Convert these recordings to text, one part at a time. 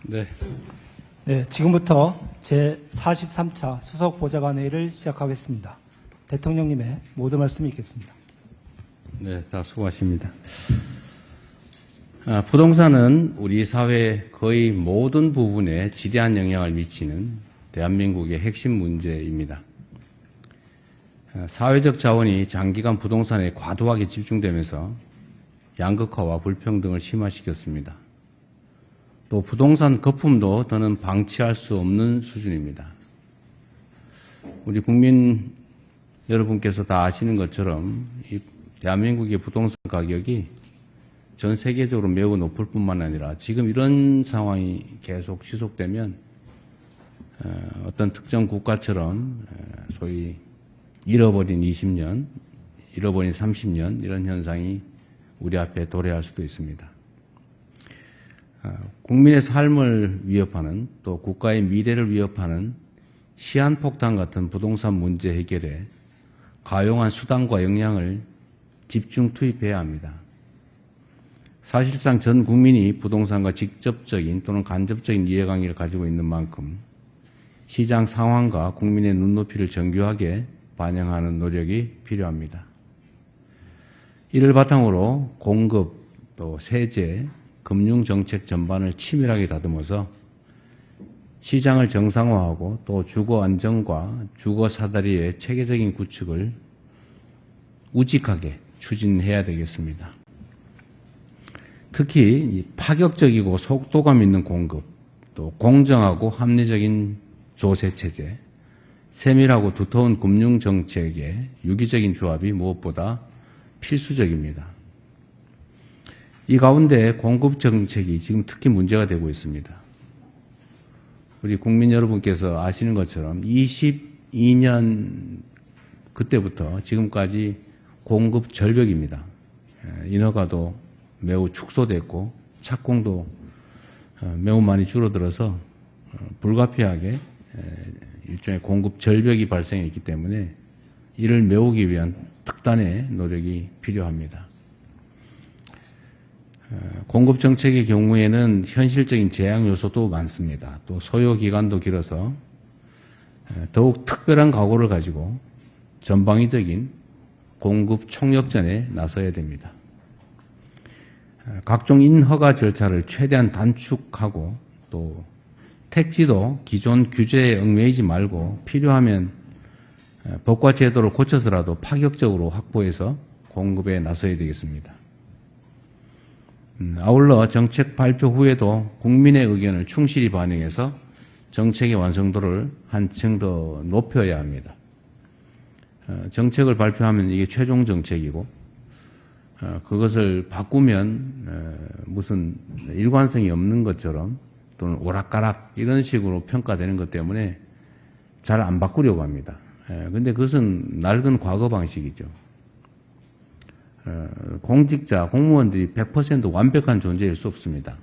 네. 네, 지금부터 제43차 수석보좌관회의를 시작하겠습니다. 대통령님의 모든 말씀이 있겠습니다. 네, 다 수고하십니다. 부동산은 우리 사회 거의 모든 부분에 지대한 영향을 미치는 대한민국의 핵심 문제입니다. 사회적 자원이 장기간 부동산에 과도하게 집중되면서 양극화와 불평등을 심화시켰습니다. 또 부동산 거품도 더는 방치할 수 없는 수준입니다. 우리 국민 여러분께서 다 아시는 것처럼 이 대한민국의 부동산 가격이 전 세계적으로 매우 높을 뿐만 아니라 지금 이런 상황이 계속 지속되면 어떤 특정 국가처럼 소위 잃어버린 20년, 잃어버린 30년 이런 현상이 우리 앞에 도래할 수도 있습니다. 국민의 삶을 위협하는 또 국가의 미래를 위협하는 시한폭탄 같은 부동산 문제 해결에 가용한 수단과 역량을 집중 투입해야 합니다. 사실상 전 국민이 부동산과 직접적인 또는 간접적인 이해관계를 가지고 있는 만큼 시장 상황과 국민의 눈높이를 정교하게 반영하는 노력이 필요합니다. 이를 바탕으로 공급, 또 세제, 금융정책 전반을 치밀하게 다듬어서 시장을 정상화하고 또 주거 안정과 주거 사다리의 체계적인 구축을 우직하게 추진해야 되겠습니다. 특히 파격적이고 속도감 있는 공급, 또 공정하고 합리적인 조세체제, 세밀하고 두터운 금융정책의 유기적인 조합이 무엇보다 필수적입니다. 이 가운데 공급정책이 지금 특히 문제가 되고 있습니다. 우리 국민 여러분께서 아시는 것처럼 22년 그때부터 지금까지 공급 절벽입니다. 인허가도 매우 축소됐고 착공도 매우 많이 줄어들어서 불가피하게 일종의 공급 절벽이 발생했기 때문에 이를 메우기 위한 특단의 노력이 필요합니다. 공급 정책의 경우에는 현실적인 제약 요소도 많습니다. 또 소요 기간도 길어서 더욱 특별한 각오를 가지고 전방위적인 공급 총력전에 나서야 됩니다. 각종 인허가 절차를 최대한 단축하고 또 택지도 기존 규제에 얽매이지 말고 필요하면 법과 제도를 고쳐서라도 파격적으로 확보해서 공급에 나서야 되겠습니다. 아울러 정책 발표 후에도 국민의 의견을 충실히 반영해서 정책의 완성도를 한층 더 높여야 합니다. 정책을 발표하면 이게 최종 정책이고 그것을 바꾸면 무슨 일관성이 없는 것처럼 또는 오락가락 이런 식으로 평가되는 것 때문에 잘 안 바꾸려고 합니다. 그런데 그것은 낡은 과거 방식이죠. 공직자, 공무원들이 100% 완벽한 존재일 수 없습니다.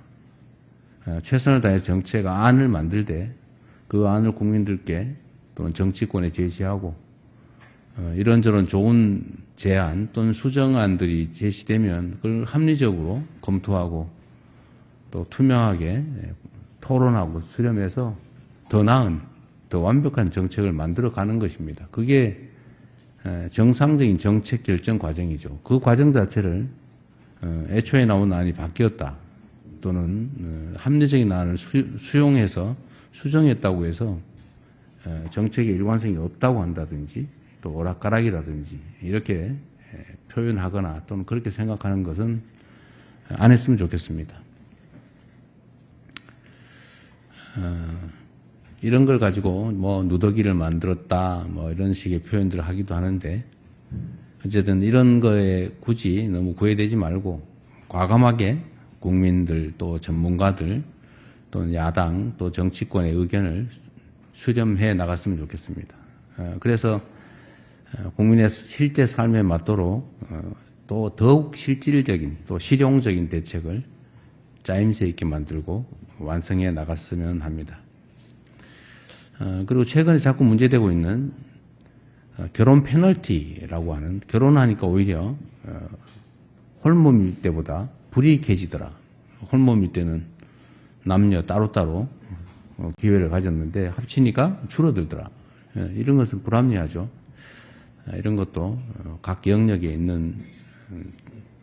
최선을 다해서 정책 안을 만들 때 그 안을 국민들께 또는 정치권에 제시하고 이런저런 좋은 제안 또는 수정안들이 제시되면 그걸 합리적으로 검토하고 또 투명하게 토론하고 수렴해서 더 나은, 더 완벽한 정책을 만들어가는 것입니다. 그게 정상적인 정책 결정 과정이죠. 그 과정 자체를 애초에 나온 안이 바뀌었다 또는 합리적인 안을 수용해서 수정했다고 해서 정책의 일관성이 없다고 한다든지 또 오락가락이라든지 이렇게 표현하거나 또는 그렇게 생각하는 것은 안 했으면 좋겠습니다. 이런 걸 가지고 뭐 누더기를 만들었다 뭐 이런 식의 표현들을 하기도 하는데 어쨌든 이런 거에 굳이 너무 구애되지 말고 과감하게 국민들 또 전문가들 또는 야당 또 정치권의 의견을 수렴해 나갔으면 좋겠습니다. 그래서 국민의 실제 삶에 맞도록 또 더욱 실질적인 또 실용적인 대책을 짜임새 있게 만들고 완성해 나갔으면 합니다. 그리고 최근에 자꾸 문제되고 있는 결혼 페널티라고 하는 결혼하니까 오히려 홀몸일 때보다 불이익해지더라. 홀몸일 때는 남녀 따로따로 기회를 가졌는데 합치니까 줄어들더라. 이런 것은 불합리하죠. 이런 것도 각 영역에 있는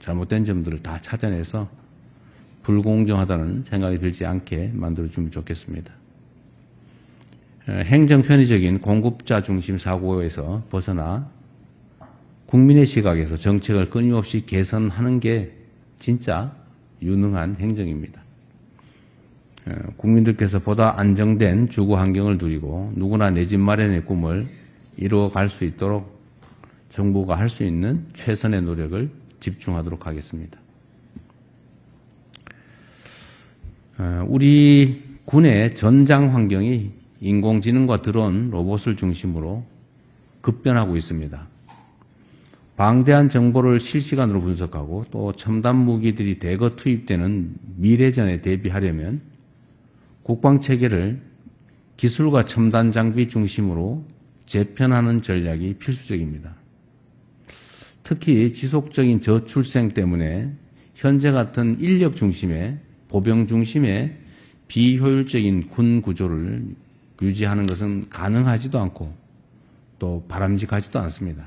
잘못된 점들을 다 찾아내서 불공정하다는 생각이 들지 않게 만들어주면 좋겠습니다. 행정 편의적인 공급자 중심 사고에서 벗어나 국민의 시각에서 정책을 끊임없이 개선하는 게 진짜 유능한 행정입니다. 국민들께서 보다 안정된 주거 환경을 누리고 누구나 내 집 마련의 꿈을 이루어갈 수 있도록 정부가 할 수 있는 최선의 노력을 집중하도록 하겠습니다. 우리 군의 전장 환경이 인공지능과 드론, 로봇을 중심으로 급변하고 있습니다. 방대한 정보를 실시간으로 분석하고 또 첨단 무기들이 대거 투입되는 미래전에 대비하려면 국방체계를 기술과 첨단 장비 중심으로 재편하는 전략이 필수적입니다. 특히 지속적인 저출생 때문에 현재 같은 인력 중심의 보병 중심의 비효율적인 군 구조를 유지하는 것은 가능하지도 않고 또 바람직하지도 않습니다.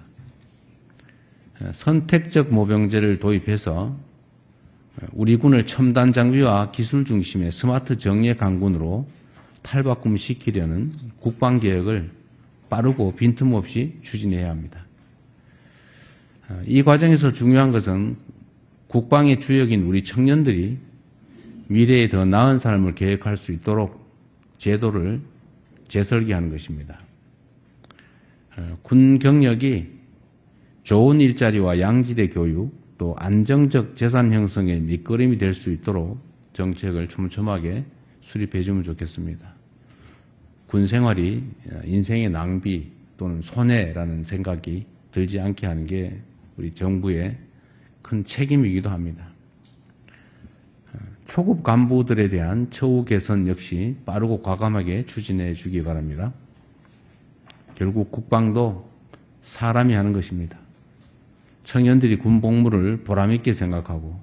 선택적 모병제를 도입해서 우리 군을 첨단 장비와 기술 중심의 스마트 정예 강군으로 탈바꿈시키려는 국방개혁을 빠르고 빈틈없이 추진해야 합니다. 이 과정에서 중요한 것은 국방의 주역인 우리 청년들이 미래에 더 나은 삶을 계획할 수 있도록 제도를 재설계하는 것입니다. 군 경력이 좋은 일자리와 양질의 교육, 또 안정적 재산 형성의 밑거름이 될 수 있도록 정책을 촘촘하게 수립해 주면 좋겠습니다. 군 생활이 인생의 낭비 또는 손해라는 생각이 들지 않게 하는 게 우리 정부의 큰 책임이기도 합니다. 초급 간부들에 대한 처우 개선 역시 빠르고 과감하게 추진해 주기 바랍니다. 결국 국방도 사람이 하는 것입니다. 청년들이 군 복무를 보람있게 생각하고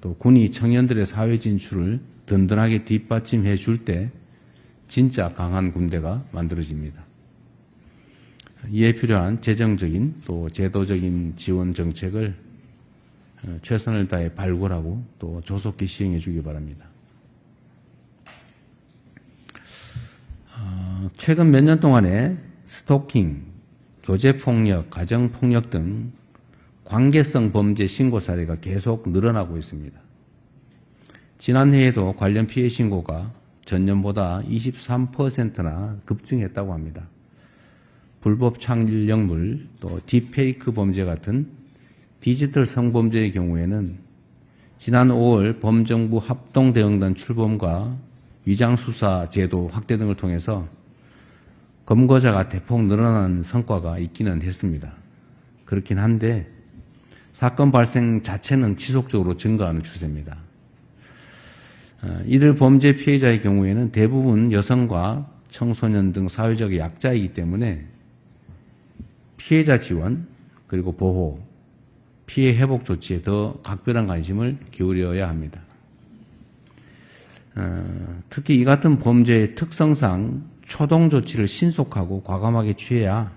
또 군이 청년들의 사회 진출을 든든하게 뒷받침해 줄 때 진짜 강한 군대가 만들어집니다. 이에 필요한 재정적인 또 제도적인 지원 정책을 최선을 다해 발굴하고 또 조속히 시행해 주기 바랍니다. 최근 몇 년 동안에 스토킹, 교제폭력, 가정폭력 등 관계성 범죄 신고 사례가 계속 늘어나고 있습니다. 지난해에도 관련 피해 신고가 전년보다 23%나 급증했다고 합니다. 불법 창력물, 또 딥페이크 범죄 같은 디지털 성범죄의 경우에는 지난 5월 범정부 합동대응단 출범과 위장수사 제도 확대 등을 통해서 검거자가 대폭 늘어나는 성과가 있기는 했습니다. 그렇긴 한데 사건 발생 자체는 지속적으로 증가하는 추세입니다. 이들 범죄 피해자의 경우에는 대부분 여성과 청소년 등 사회적 약자이기 때문에 피해자 지원 그리고 보호, 피해 회복 조치에 더 각별한 관심을 기울여야 합니다. 특히 이 같은 범죄의 특성상 초동 조치를 신속하고 과감하게 취해야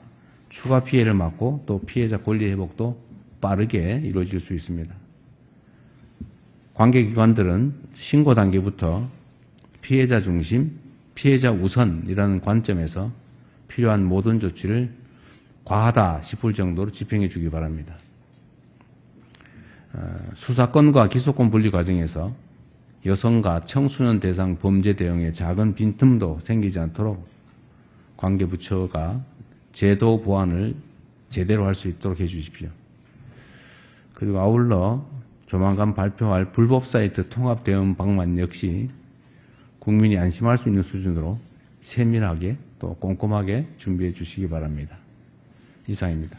추가 피해를 막고 또 피해자 권리 회복도 빠르게 이루어질 수 있습니다. 관계기관들은 신고 단계부터 피해자 중심, 피해자 우선이라는 관점에서 필요한 모든 조치를 과하다 싶을 정도로 집행해 주기 바랍니다. 수사권과 기소권 분리 과정에서 여성과 청소년 대상 범죄 대응에 작은 빈틈도 생기지 않도록 관계부처가 제도 보완을 제대로 할 수 있도록 해 주십시오. 그리고 아울러 조만간 발표할 불법 사이트 통합 대응 방안 역시 국민이 안심할 수 있는 수준으로 세밀하게 또 꼼꼼하게 준비해 주시기 바랍니다. 이상입니다.